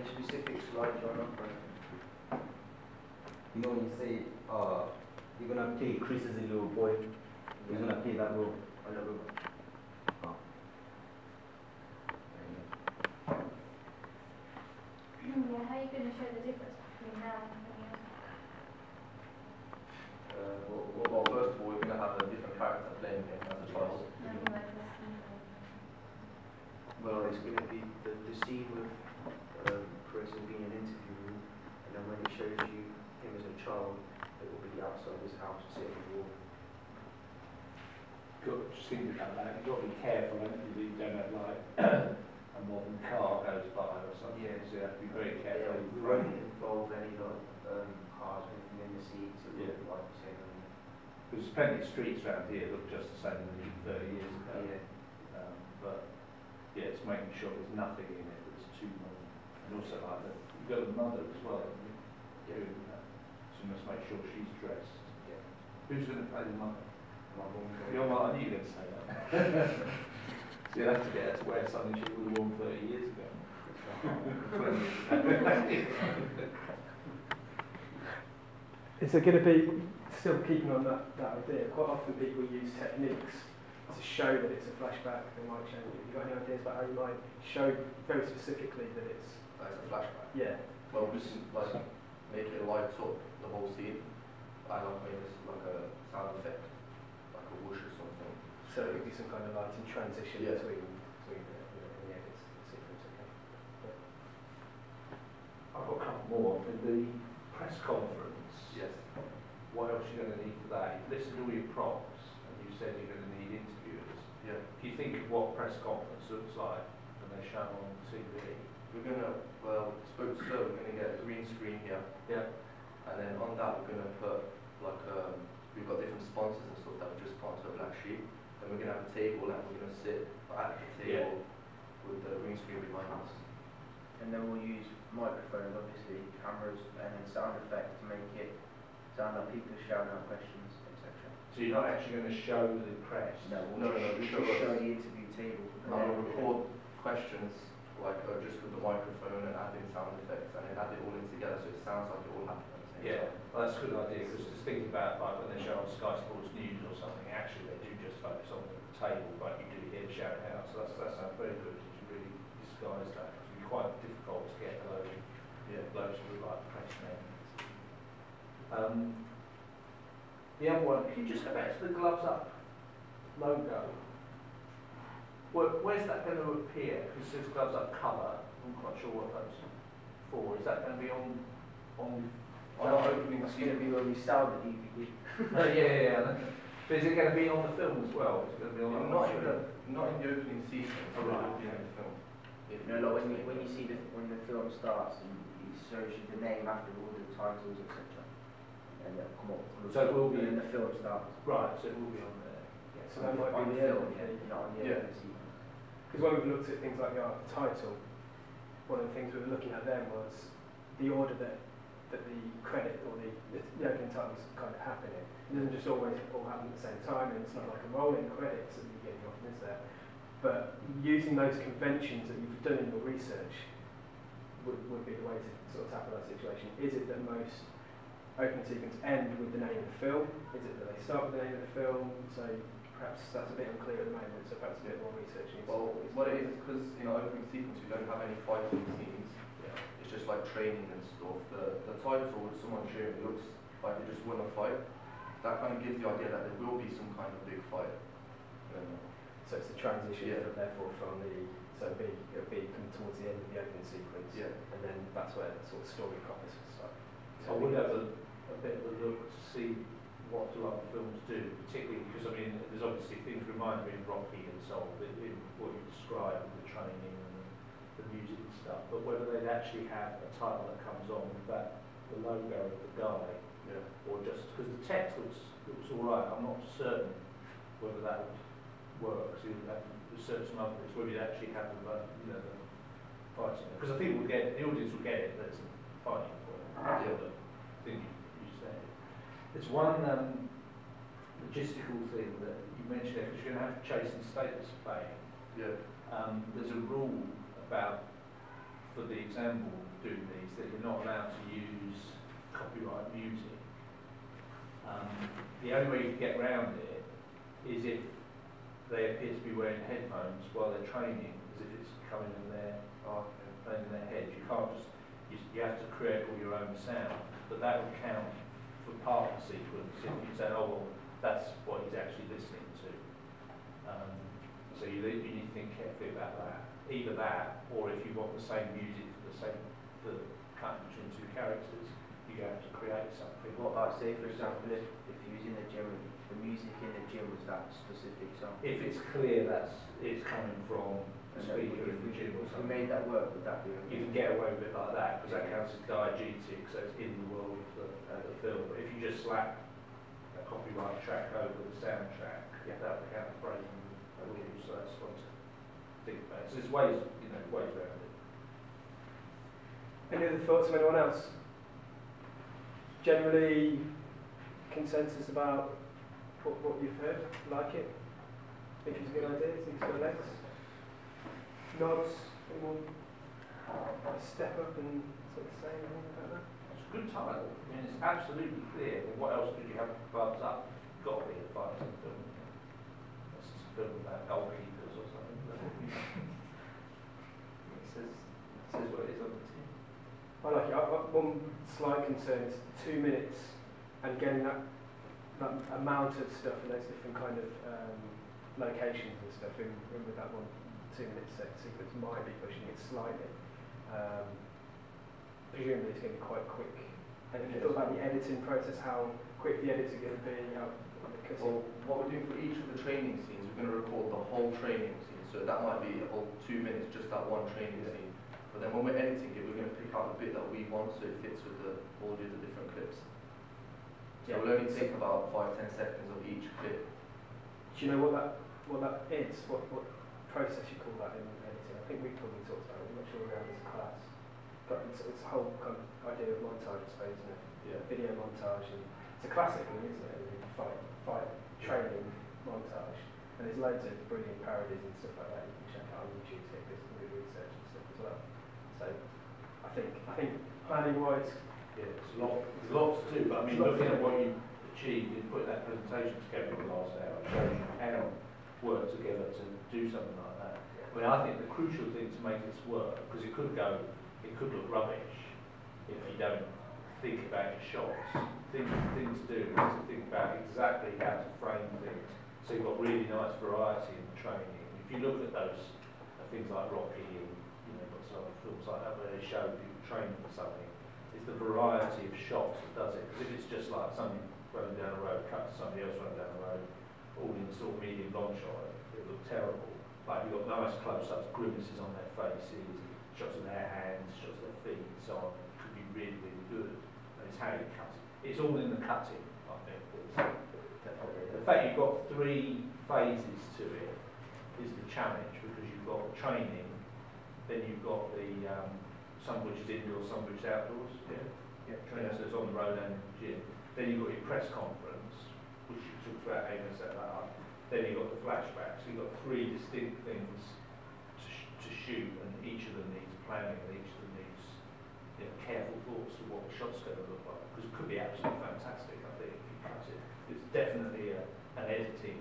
any specifics like John Upper? You know when you say you're gonna play Chris as a little boy, you're gonna play that role. On the robot. Oh. Yeah, how are you going to show the difference between now and Well, first of all, we're going to have a different character playing him as a child. Well, it's going to be the scene with Chris will be in an interview room, and then when it shows you him as a child, it will be outside his house, sitting on the wall. Just thinking about that, you've got to be careful, haven't you? You don't have like a modern car goes by or something, Yeah. so you have to be very Yeah, careful. we won't involve any like cars or anything in the seats. It will be like the same. There's plenty of streets around here that look just the same as they did 30 years ago. Yeah. But yeah, it's making sure there's nothing in it that's too modern. And also like that, you've got a mother as well, haven't you? Yeah. So you must make sure she's dressed. Yeah. Who's going to play the mother? My mum. Your mother, I knew you were going to say that. So you'll have to get her to wear something she would have worn 30 years ago. Is there going to be, still keeping on that idea, quite often people use techniques to show that it's a flashback. They might show you. Have you got any ideas about how you might show very specifically that it's... As a flashback. Yeah. Well, just like make it light up the whole scene. I like make this like a sound effect, like a whoosh or something. So it would be some kind of lighting transition Yeah. between the edits sequence. Okay. I've got a couple more. In the press conference, Yes. what else are you going to need for that? You've listed all your props, and you said you're going to need interviewers. Yeah. If you think of what press conference looks like when they show on TV. We're gonna, well, spoke to Sir, we're gonna get a green screen here. Yeah. And then on that we're gonna put like we've got different sponsors and stuff that we just put onto a black sheet. Then we're gonna have a table and we're gonna sit at the table with the green screen behind us. And then we'll use microphones, obviously, cameras, and then sound effects to make it sound like people shouting out questions, etc. So you're not actually going to show the press? No, No, we'll we just show the interview table. And we'll record questions like just with the microphone and add in sound effects and then add it all in together so it sounds like it all happened at the same Yeah, time. well, that's a good idea, because just thinking about like when they show on Sky Sports News or something, actually they do just focus on the table, but you do hear shout out, so that sounds very good. You should really disguise that. It's quite difficult to get those who like press men. The other one, can you just go back to the Gloves Up logo? Where's that going to appear? Because it says Gloves Up cover. I'm not quite sure what that's for. Is that going to be on On our opening It's going to be when we sell the DVD. yeah. But is it going to be on the film as well? Is it going to be on not in the opening sequence, Oh, but right. it'll be in the film. You know, like when you see when the film starts, and it shows you the name after all the titles, etc. And they'll come up. So it will be when the film starts. Right, so it will be on there. Yeah, so that might on be the the film, film. not on the Yeah. opening sequence. Because when we've looked at things like the art title, one of the things we were looking at then was the order that the credit or the opening titles kind of happen in. It doesn't just always all happen at the same time, and it's not like a rolling credits at the beginning often, is there? But using those conventions that you've done in your research would be the way to sort of tackle that situation. Is it that most opening sequence end with the name of the film? Is it that they start with the name of the film? So perhaps that's a bit unclear at the moment, so perhaps a bit more research needs Well, to be what it is, because in our opening sequence we don't have any fighting scenes. It's just like training and stuff. The title with someone cheering looks like they just won a fight. That kind of gives the idea that there will be some kind of big fight. So it's the transition, Yeah. therefore, from it'll be coming towards the end of the opening sequence, Yeah. and then that's where the sort of story proper stuff. I would have a bit of a look to see what do other films do, particularly because, I mean, there's obviously things remind me of Rocky and so on, in what you describe with the training and the music and stuff, but whether they'd actually have a title that comes on with the logo of the guy, or just, because the text looks alright, I'm not certain whether that would work, because you'd have to research some other things, whether you'd actually have the fighting, because I think the audience will get it, there's some fighting for it. The thing you said. There's one logistical thing that you mentioned there, because you're going to have chase and status playing. Yeah. There's a rule about for the example of doing these, that you're not allowed to use copyright music. The only way you can get around it is if they appear to be wearing headphones while they're training, as if it's coming in their head. You can't just, you have to create all your own sound, but that would count for part of the sequence. If you say, oh well, that's what he's actually listening to. So you need to think carefully about that. Either that, or if you want the same music for cut between two characters, you have to create something. What about, say, for example, if you're in the gym, the music in the gym was that specific song? If it's clear that it's coming from a speaker in the gym or If we something, made that work, would that be okay? you can get away with it like that, because that counts as diegetic, so it's in the world of the film. But if you just slap a copyright track over the soundtrack, that would count as breaking the rules, so that's one to think about. So there's ways, ways around it. Any other thoughts from anyone else? Generally, consensus about what you've heard? Like it? Think it's a good idea? Think it's got legs? Nods? Anyone step up and sort of say anything about that? It's a good title. I mean, it's absolutely clear. What else could you have bugs up? Got to be a fighting film. That's just a film about goalkeepers or something. It says what it is on the tin. I like it. One slight concern is 2 minutes and getting that amount of stuff and those different kind of locations and stuff in with that 1 2 minute sequence might be pushing it slightly. Presumably it's going to be quite quick. And if you thought about the editing process, how quick the edits are going to be, how Well, what we're doing for each of the training scenes, we're going to record the whole training scene. So that might be a whole 2 minutes, just that one training scene. But then when we're editing it, we're going to pick out the bit that we want so it fits with all the other different clips. So we'll only take about 5-10 seconds of each clip. Do you know what that is? What process you call that in editing? I think we probably talked about it. I'm not sure we have as a class. But it's a whole kind of idea of montage, I suppose, isn't it? Yeah. Video montage, and it's a classic thing, isn't it? Fight training montage, and there's loads of brilliant parodies and stuff like that you can check out on YouTube to get some good research and stuff as well. So I think planning wise, Yeah, there's a lot to do, but I mean, looking at what you achieved in putting that presentation together in the last hour, shows you how work together to do something like that. I mean, I think the crucial thing to make this work, because it could look rubbish if you don't think about your shots. Thing to do is to think about exactly how to frame things. So you've got really nice variety in the training. If you look at those things like Rocky and got some other films like that where they show people training for something, it's the variety of shots that does it. Because if it's just like somebody running down the road, cut to somebody else running down the road, all in sort of medium long shot, it would look terrible. Like you've got nice close-ups, grimaces on their faces, shots of their hands, shots of their feet, and so on. It could be really, really good. And it's how you cut it. It's all in the cutting, I think. The fact you've got 3 phases to it is the challenge, because you've got training, then you've got the some which is indoors, some which is outdoors. Training, so it's on the road and gym. Then you've got your press conference, which you talked about aiming set that up. Then you've got the flashback. So you've got 3 distinct things to shoot, and each of them needs planning, and each of them needs careful thoughts to what the shot's going to look like. Because it could be absolutely fantastic, I think, if you cut it. It's definitely an editing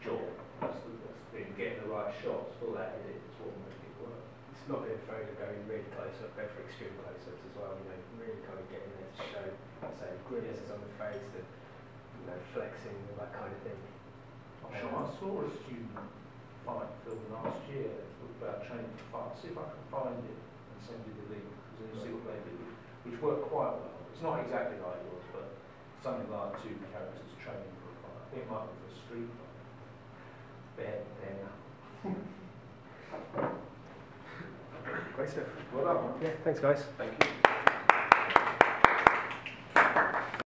job. That's the thing. Getting the right shots for that edit is what will make it work. it's not being afraid of going really close up, go for extreme close-ups as well, really kind of getting there to show, say, grimaces on the face, that, flexing, and that kind of thing. I'm sure I saw a student fight film last year about training for fight. See if I can find it and send you the link, because then you see what they did, which worked quite well. It's not exactly like yours, but something like 2 characters training for a fight. I think it might be for a street fight. There now. Great stuff. Well done. Yeah, thanks guys. Thank you.